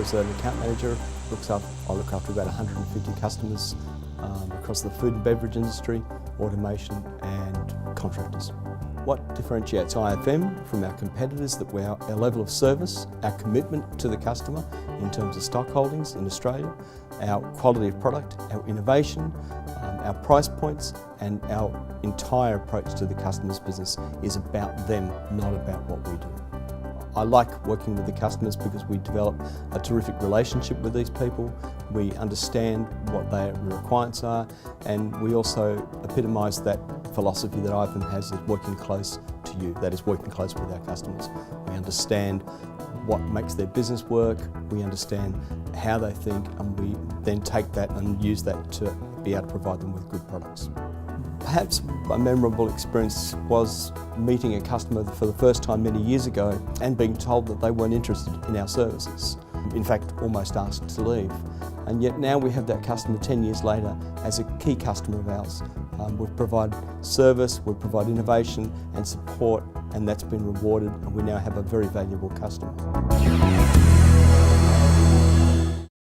as an account manager, I look after about 150 customers across the food and beverage industry, automation and contractors. What differentiates IFM from our competitors is our level of service, our commitment to the customer in terms of stock holdings in Australia, our quality of product, our innovation, our price points, and our entire approach to the customer's business is about them, not about what we do. I like working with the customers because we develop a terrific relationship with these people. We understand what their requirements are, and we also epitomise that philosophy that IFM has of working close to you, that is working close with our customers. We understand what makes their business work, we understand how they think, and we then take that and use that to be able to provide them with good products. Perhaps a memorable experience was meeting a customer for the first time many years ago and being told that they weren't interested in our services. In fact, almost asked to leave. And yet now we have that customer 10 years later as a key customer of ours. We provide service, we provide innovation and support, and that's been rewarded, and we now have a very valuable customer.